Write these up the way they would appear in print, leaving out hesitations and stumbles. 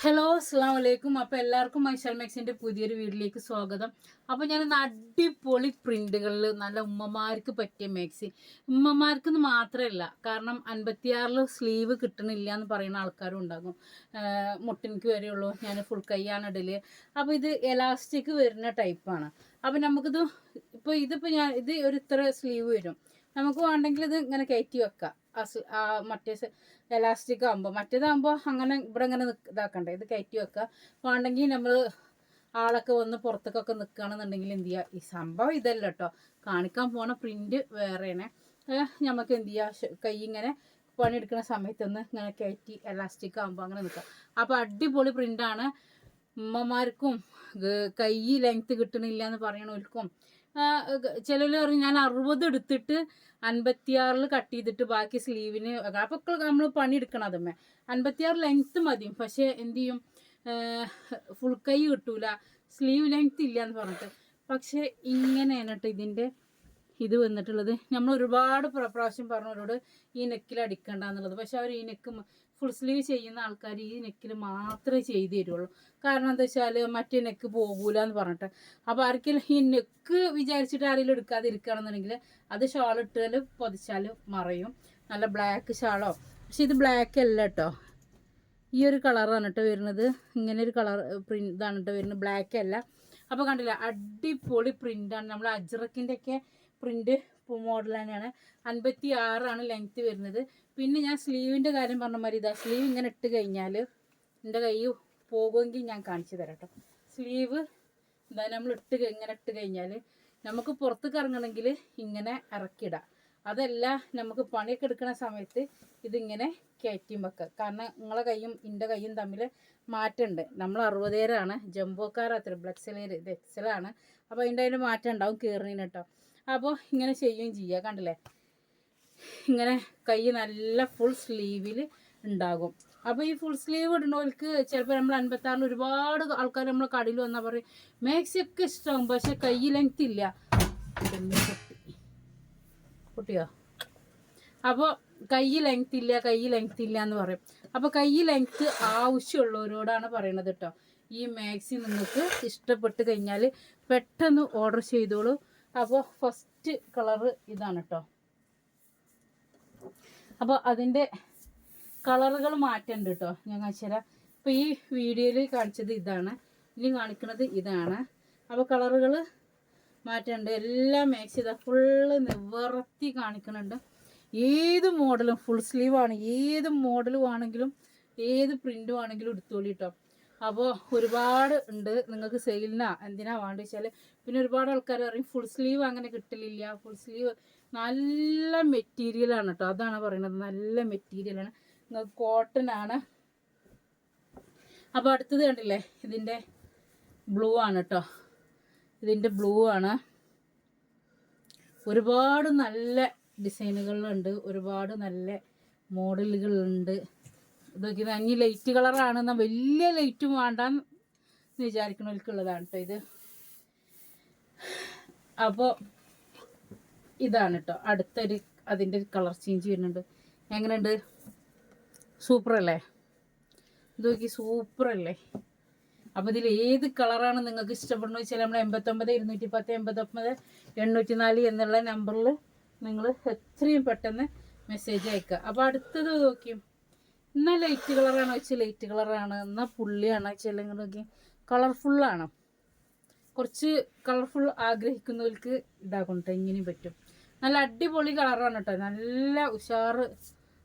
Hello അസ്സാം വലൈക്കും. അപ്പോൾ എല്ലാവർക്കും മൈഷൽ മാക്സിൻ്റെ പുതിയൊരു വീഡിയോയിലേക്ക് സ്വാഗതം. അപ്പോൾ ഞാൻ അടിപൊളി പ്രിന്റുകളിൽ നല്ല ഉമ്മമാർക്ക് പറ്റിയ മാക്സി, ഉമ്മമാർക്കെന്ന് മാത്രമല്ല, കാരണം 56 സ്ലീവ് കിട്ടണില്ല എന്ന് പറയുന്ന ആൾക്കാരും ഉണ്ടാകും. മുട്ടിനിക്ക് വരെയുള്ളൂ, ഞാൻ ഫുൾ കൈയാണ് ഇടല്. അപ്പോൾ ഇത് എലാസ്റ്റിക് വരുന്ന ടൈപ്പാണ്. അപ്പോൾ നമുക്കിത് ഇതിപ്പോൾ ഇത് ഒരു ഇത്ര സ്ലീവ് വരും. നമുക്ക് വേണ്ടെങ്കിൽ ഇത് ഇങ്ങനെ കയറ്റി വെക്കാം. മറ്റേ എലാസ്റ്റിക് ആകുമ്പോൾ, മറ്റേതാകുമ്പോൾ അങ്ങനെ ഇവിടെ ഇങ്ങനെ ഇതാക്കണ്ടേ, ഇത് കയറ്റി വെക്കുക. വേണ്ടെങ്കിൽ നമ്മൾ ആളൊക്കെ വന്ന് പുറത്തേക്കൊക്കെ നിൽക്കുകയാണെന്നുണ്ടെങ്കിൽ എന്ത് ചെയ്യുക, ഈ സംഭവം ഇതല്ല കേട്ടോ, കാണിക്കാൻ പോണ പ്രിൻ്റ് വേറെയാണ്. നമുക്ക് എന്ത് ചെയ്യുക, കൈ ഇങ്ങനെ പണിയെടുക്കുന്ന സമയത്തൊന്ന് ഇങ്ങനെ കയറ്റി എലാസ്റ്റിക് ആകുമ്പോൾ അങ്ങനെ നിൽക്കുക. അപ്പോൾ അടിപൊളി പ്രിൻ്റാണ്. ഉമ്മമാർക്കും കൈ ലെങ്ത്ത് കിട്ടണില്ല എന്ന് പറയണവർക്കും, ചിലർ പറയും ഞാൻ 60 എടുത്തിട്ട് 56 കട്ട് ചെയ്തിട്ട് ബാക്കി സ്ലീവിന്, അപ്പോൾ നമ്മൾ പണിയെടുക്കണം. അതമ്മേ 56 ലെങ്ത്ത് മതി, പക്ഷേ എന്ത് ചെയ്യും, ഫുൾ കൈ കിട്ടൂല, സ്ലീവ് ലെങ്ത്ത് ഇല്ല എന്ന് പറഞ്ഞിട്ട്. പക്ഷേ ഇങ്ങനെയാണ് കേട്ടോ ഇതിൻ്റെ ഇത് വന്നിട്ടുള്ളത്. നമ്മൾ ഒരുപാട് പ്രാവശ്യം പറഞ്ഞവരോട് ഈ നെക്കിൽ അടിക്കണ്ട എന്നുള്ളത്. പക്ഷെ അവർ ഈ നെക്ക് ഫുൾ സ്ലീവ് ചെയ്യുന്ന ആൾക്കാർ ഈ നെക്കിൽ മാത്രമേ ചെയ്തു തരുള്ളൂ. കാരണം എന്താ വെച്ചാൽ മറ്റേ നെക്ക് പോകൂല എന്ന് പറഞ്ഞിട്ട്. അപ്പോൾ ആർക്കെങ്കിലും ഈ നെക്ക് വിചാരിച്ചിട്ട് ആരെങ്കിലും എടുക്കാതിരിക്കുകയാണെന്നുണ്ടെങ്കിൽ അത് ഷാൾ ഇട്ടാൽ പൊതിച്ചാൽ മറയും. നല്ല ബ്ലാക്ക് ഷാളോ, പക്ഷെ ഇത് ബ്ലാക്ക് അല്ല കേട്ടോ, ഈ ഒരു കളറാണ് കേട്ടോ വരുന്നത്. ഇങ്ങനെ ഒരു കളർ പ്രിൻ്റ് ഇതാണ് കേട്ടോ വരുന്നത്, ബ്ലാക്ക് അല്ല. അപ്പോൾ കണ്ടില്ല, അടിപൊളി പ്രിൻ്റാണ്. നമ്മൾ അജ്രക്കിൻ്റെ ഒക്കെ പ്രിൻ്റ് മോഡൽ തന്നെയാണ്. 56 ലെങ്ത്ത് വരുന്നത്. പിന്നെ ഞാൻ സ്ലീവിൻ്റെ കാര്യം പറഞ്ഞ മാതിരി ഇതാ, സ്ലീവ് ഇങ്ങനെ ഇട്ട് കഴിഞ്ഞാൽ എൻ്റെ കൈ പോകുമെങ്കിൽ ഞാൻ കാണിച്ചു തരാം കേട്ടോ. സ്ലീവ് എന്താ നമ്മൾ ഇങ്ങനെ ഇട്ട് കഴിഞ്ഞാൽ നമുക്ക് പുറത്തേക്ക് ഇറങ്ങണമെങ്കിൽ ഇങ്ങനെ ഇറക്കിയിടാം. അതല്ല, നമുക്ക് പണിയൊക്കെ എടുക്കുന്ന സമയത്ത് ഇതിങ്ങനെ കയറ്റിയും വെക്കുക. കാരണം നിങ്ങളെ കൈയും എൻ്റെ കൈയും തമ്മിൽ മാറ്റമുണ്ട്. നമ്മൾ 60 ജംബോക്കാരത്ര ബ്ലക്സലേർ, ഇത് എക്സലാണ്. അപ്പോൾ അതിൻ്റെ മാറ്റം ഉണ്ടാവും കയറിന് കേട്ടോ. അപ്പോൾ ഇങ്ങനെ ചെയ്യുകയും ചെയ്യുക. കണ്ടില്ലേ, ഇങ്ങനെ കൈ നല്ല ഫുൾ സ്ലീവിൽ ഉണ്ടാകും. അപ്പോൾ ഈ ഫുൾ സ്ലീവ് ഇടുന്നവർക്ക് ചിലപ്പോൾ നമ്മൾ 56 ഒരുപാട് ആൾക്കാർ നമ്മൾ കടയിൽ വന്നാൽ പറയും മാക്സി ഒക്കെ ഇഷ്ടമാകും, പക്ഷെ കൈ ലെങ്ത്ത് ഇല്ല. കുട്ടിയോ, അപ്പോൾ കൈ ലെങ്ത്ത് ഇല്ല എന്ന് പറയും. അപ്പോൾ കൈ ലെങ്ത്ത് ആവശ്യമുള്ളവരോടാണ് പറയണത് കേട്ടോ. ഈ മാക്സി നിങ്ങൾക്ക് ഇഷ്ടപ്പെട്ട് കഴിഞ്ഞാൽ പെട്ടെന്ന് ഓർഡർ ചെയ്തോളൂ. അപ്പോൾ ഫസ്റ്റ് കളറ് ഇതാണ് കേട്ടോ. അപ്പോൾ അതിൻ്റെ കളറുകൾ മാറ്റമുണ്ട് കേട്ടോ, ഞാൻ കാണിച്ചുതരാം. ഇപ്പോൾ ഈ വീഡിയോയിൽ കാണിച്ചത് ഇതാണ്, ഇനി കാണിക്കുന്നത് ഇതാണ്. അപ്പോൾ കളറുകൾ മാറ്റമുണ്ട്. എല്ലാ മാക്സി ഇതാ ഫുള്ള് നിവർത്തി കാണിക്കുന്നുണ്ട്. ഏത് മോഡലും ഫുൾ സ്ലീവാണ്, ഏത് മോഡലും ആണെങ്കിലും ഏത് പ്രിൻറ്റും ആണെങ്കിലും എടുത്തോളി കേട്ടോ. അപ്പോൾ ഒരുപാട് ഉണ്ട്, നിങ്ങൾക്ക് സെയിലിനാ എന്തിനാ വേണ്ടി വെച്ചാൽ. പിന്നെ ഒരുപാട് ആൾക്കാർ പറയും ഫുൾ സ്ലീവ് അങ്ങനെ കിട്ടലില്ല. ഫുൾ സ്ലീവ് നല്ല മെറ്റീരിയലാണ് കേട്ടോ, അതാണ് പറയുന്നത്, നല്ല മെറ്റീരിയലാണ്, നിങ്ങൾക്ക് കോട്ടൺ ആണ്. അപ്പോൾ അടുത്തത് കണ്ടില്ലേ, ഇതിൻ്റെ ബ്ലൂ ആണ് കേട്ടോ, ഇതിൻ്റെ ബ്ലൂ ആണ്. ഒരുപാട് നല്ല ഡിസൈനുകളുണ്ട്, ഒരുപാട് നല്ല മോഡലുകളുണ്ട്. ഇതൊക്കെ അഞ്ഞ് ലൈറ്റ് കളറാണെന്ന വലിയ ലൈറ്റും വേണ്ടെന്ന് വിചാരിക്കണവർക്കുള്ളതാണ് കേട്ടോ ഇത്. അപ്പോൾ ഇതാണ് കേട്ടോ അടുത്തൊരു അതിൻ്റെ കളർ ചേഞ്ച് വരുന്നുണ്ട്. എങ്ങനെയുണ്ട്, സൂപ്പറല്ലേ? ഇത് നോക്കി, സൂപ്പറല്ലേ? അപ്പോൾ ഇതിൽ ഏത് കളറാണ് നിങ്ങൾക്ക് ഇഷ്ടപ്പെടുന്നത് വെച്ചാൽ നമ്മൾ 89 210 89 804 എന്നുള്ള നമ്പറിൽ നിങ്ങൾ എത്രയും പെട്ടെന്ന് മെസ്സേജ് അയക്കുക. അപ്പോൾ അടുത്തത് നോക്കിയും, എന്നാൽ ലൈറ്റ് കളറാണ് വെച്ചാൽ ലൈറ്റ് കളറാണ്, എന്നാൽ പുള്ളിയാണ് വെച്ചാൽ നോക്കി കളർഫുള്ളാണ്. കുറച്ച് കളർഫുൾ ആഗ്രഹിക്കുന്നവർക്ക് ഇതാകൊണ്ടോ ഇങ്ങനെയും പറ്റും. നല്ല അടിപൊളി കളറാണ് കേട്ടോ, നല്ല ഉഷാറ്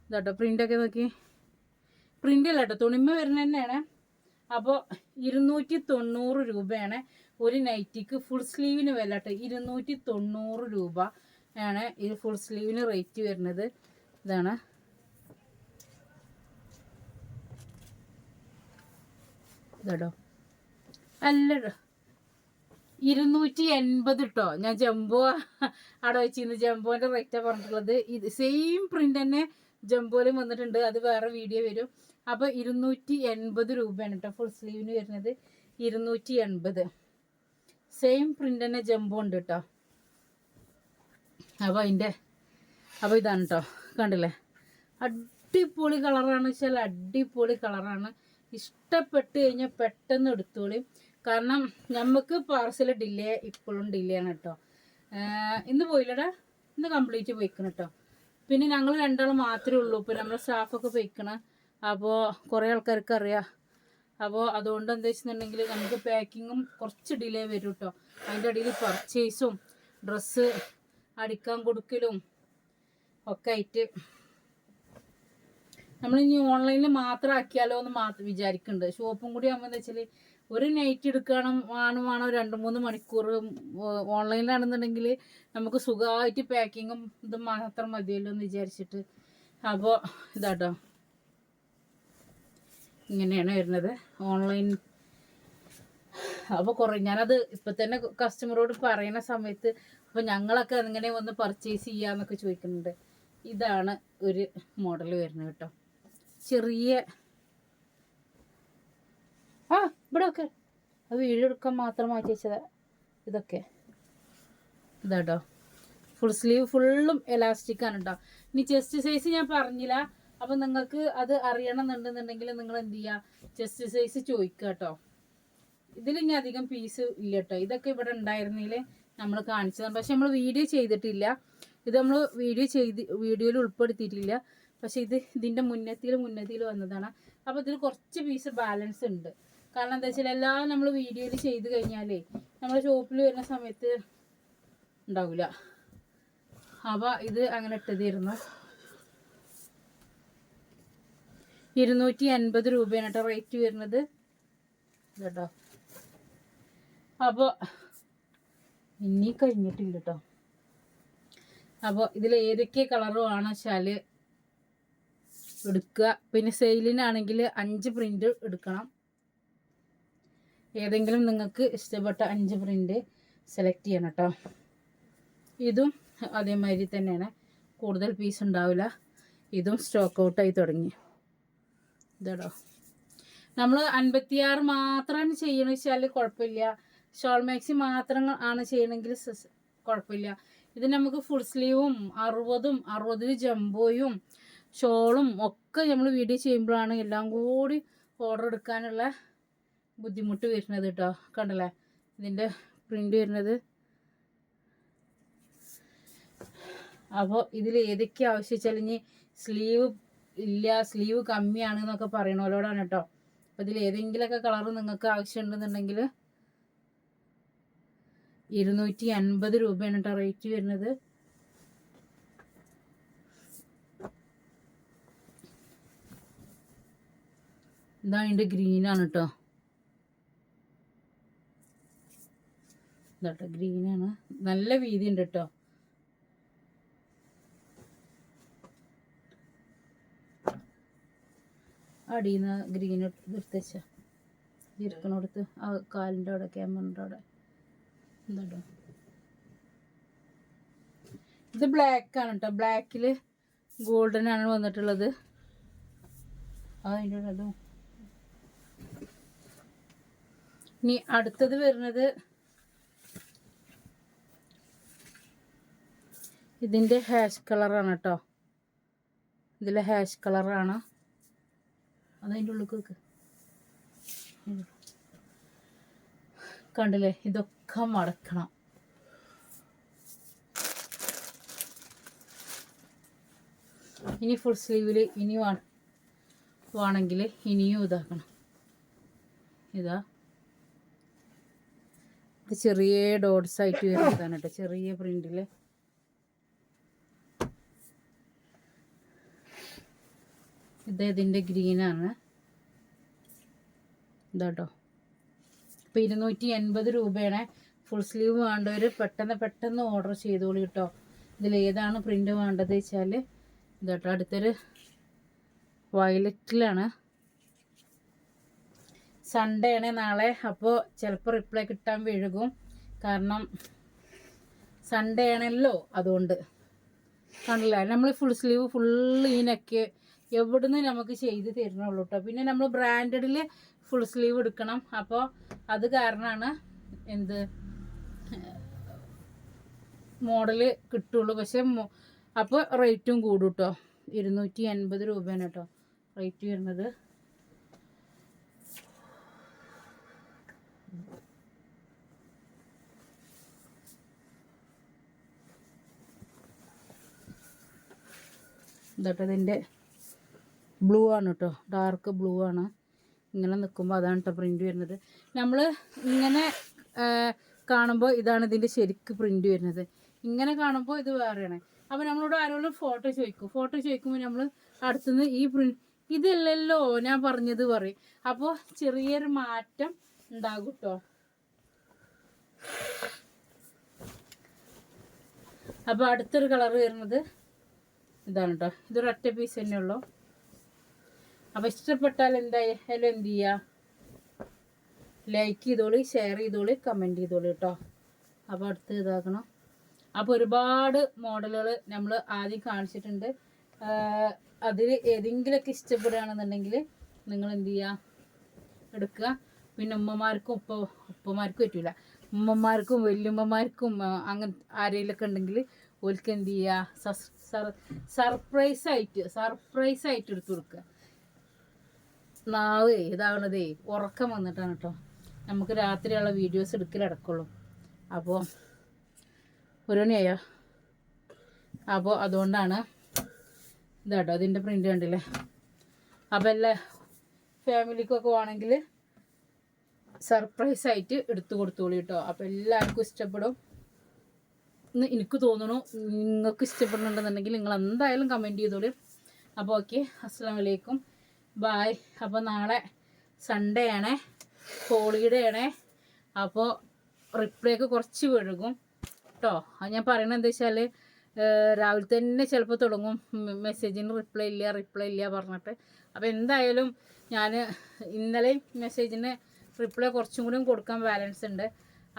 ഇതാട്ടോ. പ്രിൻ്റൊക്കെ നോക്കി, പ്രിൻ്റല്ല കേട്ടോ, തുണിമ വരുന്ന തന്നെയാണ്. അപ്പോൾ 290 രൂപയാണ് ഒരു നൈറ്റിക്ക് ഫുൾ സ്ലീവിന് വില കേട്ടോ. 290 രൂപ ആണ് ഈ ഫുൾ സ്ലീവിന് റേറ്റ് വരുന്നത്. ഇതാണ് ഇതാട്ടോ, അല്ല 280 കേട്ടോ. ഞാൻ ജംബോ അവിടെ വെച്ചിരുന്നു, ജംബോൻ്റെ റേറ്റാണ് പറഞ്ഞിട്ടുള്ളത്. ഇത് സെയിം പ്രിൻ്റ് തന്നെ ജംബോയിലും വന്നിട്ടുണ്ട്, അത് വേറെ വീഡിയോ വരും. അപ്പോൾ 280 രൂപയാണ് കേട്ടോ ഫുൾ സ്ലീവിന് വരുന്നത്, 280. സെയിം പ്രിൻ്റ് തന്നെ ജംബോ ഉണ്ട് കേട്ടോ. അപ്പോൾ ഇതാണ് കേട്ടോ, കണ്ടില്ലേ, അടിപൊളി കളറാണ് വെച്ചാൽ അടിപൊളി കളറാണ്. ഇഷ്ടപ്പെട്ട് കഴിഞ്ഞാൽ പെട്ടെന്ന് എടുത്തോളി. കാരണം നമുക്ക് പാർസൽ ഡിലേ ഇപ്പോഴും ഡിലേ ആണ് കേട്ടോ. ഇന്ന് പോയില്ലടാ, ഇന്ന് കംപ്ലീറ്റ് പോയിക്കണം കേട്ടോ. പിന്നെ ഞങ്ങൾ രണ്ടാളും മാത്രമേ ഉള്ളൂ. ഇപ്പോൾ നമ്മുടെ സ്റ്റാഫൊക്കെ പോയിക്കണം. അപ്പോൾ കുറേ ആൾക്കാർക്ക് അറിയാം. അപ്പോൾ അതുകൊണ്ട് എന്താ വെച്ചിട്ടുണ്ടെങ്കിൽ നമുക്ക് പാക്കിങ്ങും കുറച്ച് ഡിലേ വരും കേട്ടോ. അതിൻ്റെ ഇടയിൽ പർച്ചേസും ഡ്രസ്സ് അടിക്കാൻ കൊടുക്കലും ഒക്കെ ആയിട്ട് നമ്മളിനി ഓൺലൈനിൽ മാത്രം ആക്കിയാലോ എന്ന് മാത്രം വിചാരിക്കുന്നുണ്ട്. ഷോപ്പും കൂടി ആകുമ്പോൾ എന്താ വെച്ചാൽ ഒരു നൈറ്റ് എടുക്കണം വേണം 2-3 മണിക്കൂർ. ഓൺലൈനിലാണെന്നുണ്ടെങ്കിൽ നമുക്ക് സുഖമായിട്ട് പാക്കിങ്ങും ഇതും മാത്രം മതിയല്ലോ എന്ന് വിചാരിച്ചിട്ട്. അപ്പോൾ ഇതാട്ടോ, ഇങ്ങനെയാണ് വരുന്നത് ഓൺലൈൻ. അപ്പോൾ ഞാനത് ഇപ്പം തന്നെ കസ്റ്റമറോട് പറയുന്ന സമയത്ത് അപ്പോൾ ഞങ്ങളൊക്കെ അങ്ങനെ വന്ന് പർച്ചേസ് ചെയ്യാന്നൊക്കെ ചോദിക്കുന്നുണ്ട്. ഇതാണ് ഒരു മോഡൽ വരുന്നത് കേട്ടോ. ചെറിയ ഇവിടെ ഒക്കെ അത് വീഡിയോ എടുക്കാൻ മാത്രം മാറ്റി വെച്ചതാ. ഇതൊക്കെ ഇതാട്ടോ, ഫുൾ സ്ലീവ് ഫുള്ളും എലാസ്റ്റിക്കാണ് കേട്ടോ. ഇനി ചെസ്റ്റ് സൈസ് ഞാൻ പറഞ്ഞില്ല. അപ്പം നിങ്ങൾക്ക് അത് അറിയണമെന്നുണ്ടെന്നുണ്ടെങ്കിൽ നിങ്ങൾ എന്ത് ചെയ്യുക, ചെസ്റ്റ് സൈസ് ചോദിക്കുക കേട്ടോ. ഇതിൽ ഇനി അധികം പീസ് ഇല്ല കേട്ടോ. ഇതൊക്കെ ഇവിടെ ഉണ്ടായിരുന്നെങ്കിൽ നമ്മൾ കാണിച്ചതാണ്. പക്ഷെ നമ്മൾ വീഡിയോ ചെയ്തിട്ടില്ല. ഇത് നമ്മൾ വീഡിയോയിൽ ഉൾപ്പെടുത്തിയിട്ടില്ല. പക്ഷെ ഇതിൻ്റെ മുന്നത്തിൽ വന്നതാണ്. അപ്പോൾ ഇതിൽ കുറച്ച് പീസ് ബാലൻസ് ഉണ്ട്. കാരണം എന്താ വെച്ചാൽ എല്ലാം നമ്മൾ വീഡിയോയിൽ ചെയ്ത് കഴിഞ്ഞാലേ നമ്മൾ ഷോപ്പിൽ വരുന്ന സമയത്ത് ഉണ്ടാവില്ല. അപ്പോൾ ഇത് അങ്ങനെ ഇട്ടതായിരുന്നു. 250 രൂപയാണ് കേട്ടോ റേറ്റ് വരുന്നത് കേട്ടോ. അപ്പോൾ ഇനി കഴിഞ്ഞിട്ടില്ല കേട്ടോ. അപ്പോൾ ഇതിൽ ഏതൊക്കെ കളറുമാണ് വെച്ചാൽ എടുക്കുക. പിന്നെ സെയിലിനാണെങ്കിൽ 5 പ്രിൻ്റ് എടുക്കണം. ഏതെങ്കിലും നിങ്ങൾക്ക് ഇഷ്ടപ്പെട്ട 5 പ്രിൻ്റ് സെലക്ട് ചെയ്യണം കേട്ടോ. ഇതും അതേമാതിരി തന്നെയാണ്, കൂടുതൽ പീസ് ഉണ്ടാവില്ല. ഇതും സ്റ്റോക്ക് ഔട്ടായി തുടങ്ങി. ഇതാടോ, നമ്മൾ 56 മാത്രമാണ് ചെയ്യണമെന്ന് വെച്ചാൽ കുഴപ്പമില്ല. ഷോൾ മാക്സി മാത്രം ആണ് ചെയ്യണമെങ്കിൽ കുഴപ്പമില്ല. ഇത് നമുക്ക് ഫുൾ സ്ലീവും 60 ജംബോയും ഷോളും ഒക്കെ നമ്മൾ വീഡിയോ ചെയ്യുമ്പോഴാണ് എല്ലാം കൂടി ഓർഡർ എടുക്കാനുള്ള ബുദ്ധിമുട്ട് വരുന്നത് കേട്ടോ. കണ്ടല്ലേ ഇതിൻ്റെ പ്രിൻ്റ് വരുന്നത്. അപ്പോൾ ഇതിൽ ഏതൊക്കെ ആവശ്യം വെച്ചാൽ ഇനി സ്ലീവ് ഇല്ല, സ്ലീവ് കമ്മിയാണ് എന്നൊക്കെ പറയണവരോടാണ് കേട്ടോ. അപ്പോൾ ഇതിൽ ഏതെങ്കിലുമൊക്കെ കളർ നിങ്ങൾക്ക് ആവശ്യമുണ്ടെന്നുണ്ടെങ്കിൽ 250 രൂപയാണ് കേട്ടോ റേറ്റ് വരുന്നത്. ഇതാ അതിൻ്റെ ഗ്രീനാണ് കേട്ടോ. ഇതാട്ടോ ഗ്രീനാണ്, നല്ല വീതി ഉണ്ട് കേട്ടോ. അടിയിൽ നിന്ന് ഗ്രീൻ എടുത്തുവെച്ച ഇരിക്കണോടത്ത് ആ കാലിൻ്റെ അവിടെ ക്യാമറിൻ്റെ അവിടെ എന്താട്ടോ. ഇത് ബ്ലാക്കാണ് കേട്ടോ. ബ്ലാക്കിൽ ഗോൾഡൻ ആണ് വന്നിട്ടുള്ളത്. അതിൻ്റെ അതും. ഇനി അടുത്തത് വരുന്നത് ഇതിൻ്റെ ഹാഷ് കളറാണ് കേട്ടോ. ഇതിലെ ഹാഷ് കളറാണ്. അതതിൻ്റെ ഉള്ളിൽ കണ്ടില്ലേ, ഇതൊക്കെ മടക്കണം. ഇനി ഫുൾ സ്ലീവിൽ ഇനി വേണമെങ്കിൽ ഇനിയും ഇതാക്കണം. ഇതാ ഇത് ചെറിയ ഡോട്ട്സ് ആയിട്ട് വരുന്നതാണ് കേട്ടോ, ചെറിയ പ്രിന്റിൽ. ഇത് ഇതിൻ്റെ ഗ്രീനാണ് ഇതാട്ടോ. അപ്പോൾ 280 രൂപയാണ്. ഫുൾ സ്ലീവ് വേണ്ടവർ പെട്ടെന്ന് ഓർഡർ ചെയ്തോളൂ കേട്ടോ. ഇതിൽ ഏതാണ് പ്രിൻ്റ് വേണ്ടത് വെച്ചാൽ ഇതാട്ടോ. അടുത്തൊരു വയലറ്റിലാണ്. സൺഡേ ആണ് നാളെ. അപ്പോൾ ചിലപ്പോൾ റിപ്ലൈ കിട്ടാൻ വൈകും. കാരണം സൺഡേ ആണല്ലോ, അതുകൊണ്ട്. കണ്ടില്ല, നമ്മൾ ഫുൾ സ്ലീവ് ഫുള്ള് ഇതിനൊക്കെ എവിടുന്ന് നമുക്ക് ചെയ്ത് തരണുള്ളൂ കേട്ടോ. പിന്നെ നമ്മൾ ബ്രാൻഡഡിൽ ഫുൾ സ്ലീവ് എടുക്കണം. അപ്പോൾ അത് കാരണമാണ് എന്ത് മോഡൽ കിട്ടുള്ളൂ. പക്ഷെ അപ്പോൾ റേറ്റും കൂടും കേട്ടോ. 280 രൂപയാണ് കേട്ടോ റേറ്റ് വരുന്നത്. ഇതോട്ടെ ഇതിൻ്റെ ബ്ലൂ ആണ് കേട്ടോ, ഡാർക്ക് ബ്ലൂ ആണ്. ഇങ്ങനെ നിൽക്കുമ്പോൾ അതാണ് കേട്ടോ പ്രിൻ്റ് വരുന്നത്. നമ്മൾ ഇങ്ങനെ കാണുമ്പോൾ ഇതാണ് ഇതിൻ്റെ ശരിക്ക് പ്രിൻ്റ് വരുന്നത്. ഇങ്ങനെ കാണുമ്പോൾ ഇത് വേറെയാണ്. അപ്പോൾ നമ്മളോട് ആരോടും ഫോട്ടോ ചോദിക്കുമ്പോൾ നമ്മൾ അടുത്തുനിന്ന് ഈ പ്രിൻ്റ് ഇതല്ലല്ലോ ഞാൻ പറഞ്ഞത് പറയും. അപ്പോൾ ചെറിയൊരു മാറ്റം ഉണ്ടാകും കേട്ടോ. അപ്പോൾ അടുത്തൊരു കളർ വരുന്നത് ഇതാണ് കേട്ടോ. ഇതൊരു ഒറ്റ പീസ് തന്നെ ഉള്ളൂ. അപ്പോൾ ഇഷ്ടപ്പെട്ടാൽ എന്തായാലും എന്ത് ചെയ്യുക, ലൈക്ക് ചെയ്തോളി, ഷെയർ ചെയ്തോളി, കമൻറ്റ് ചെയ്തോളി കേട്ടോ. അപ്പോൾ അടുത്ത് ഇതാക്കണം. അപ്പോൾ ഒരുപാട് മോഡലുകൾ നമ്മൾ ആദ്യം കാണിച്ചിട്ടുണ്ട്. അതിൽ ഏതെങ്കിലുമൊക്കെ ഇഷ്ടപ്പെടുകയാണെന്നുണ്ടെങ്കിൽ നിങ്ങൾ എന്ത് ചെയ്യുക, എടുക്കുക. പിന്നെ ഉമ്മമാർക്കും ഉപ്പമാർക്കും പറ്റില്ല, ഉമ്മമാർക്കും വല്യമ്മമാർക്കും അങ്ങനെ ആരെങ്കിലുമൊക്കെ ഉണ്ടെങ്കിൽ ഓൽക്ക് എന്ത് ചെയ്യുക, സർപ്രൈസായിട്ട് എടുത്തു കൊടുക്കുക. നാവ് ഇതാവണതേ ഉറക്കം വന്നിട്ടാണ് കേട്ടോ. നമുക്ക് രാത്രിയുള്ള വീഡിയോസ് എടുക്കലടക്കുള്ളൂ. അപ്പോൾ 1 മണിയായോ? അപ്പോൾ അതുകൊണ്ടാണ് ഇതാട്ടോ അതിൻ്റെ പ്രിൻ്റ് കണ്ടില്ലേ. അപ്പോൾ എല്ലാ ഫാമിലിക്കൊക്കെ വേണമെങ്കിൽ സർപ്രൈസായിട്ട് എടുത്തു കൊടുത്തോളൂ കേട്ടോ. അപ്പോൾ എല്ലാവർക്കും ഇഷ്ടപ്പെടും എന്ന് എനിക്ക് തോന്നുന്നു. നിങ്ങൾക്ക് ഇഷ്ടപ്പെടുന്നുണ്ടെന്നുണ്ടെങ്കിൽ നിങ്ങൾ എന്തായാലും കമൻറ്റ് ചെയ്തോളൂ. അപ്പോൾ ഓക്കെ, അസ്സലാമു അലൈക്കും, ബായ്. അപ്പോൾ നാളെ സൺഡേ ആണേ, ഹോളിഡേ ആണേ. അപ്പോൾ റിപ്ലൈ ഒക്കെ കുറച്ച് വഴുകും കേട്ടോ. അത് ഞാൻ പറയണത് എന്താ വെച്ചാൽ രാവിലെ തന്നെ ചിലപ്പോൾ തുടങ്ങും മെസ്സേജിന് റിപ്ലൈ ഇല്ല പറഞ്ഞിട്ട്. അപ്പോൾ എന്തായാലും ഞാൻ ഇന്നലെ മെസ്സേജിന് റിപ്ലൈ കുറച്ചും കൂടി കൊടുക്കാൻ ബാലൻസ് ഉണ്ട്.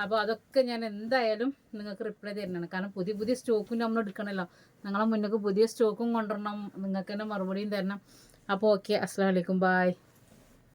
അപ്പോൾ അതൊക്കെ ഞാൻ എന്തായാലും നിങ്ങൾക്ക് റിപ്ലൈ തരുന്നതാണ്. കാരണം പുതിയ സ്റ്റോക്കും നമ്മൾ എടുക്കണമല്ലോ. നിങ്ങളെ മുന്നേക്ക് പുതിയ സ്റ്റോക്കും കൊണ്ടുവരണം, നിങ്ങൾക്ക് തന്നെ മറുപടിയും തരണം. അപ്പോൾ ഓക്കെ, അസ്സലാമു അലൈക്കും, ബായ്.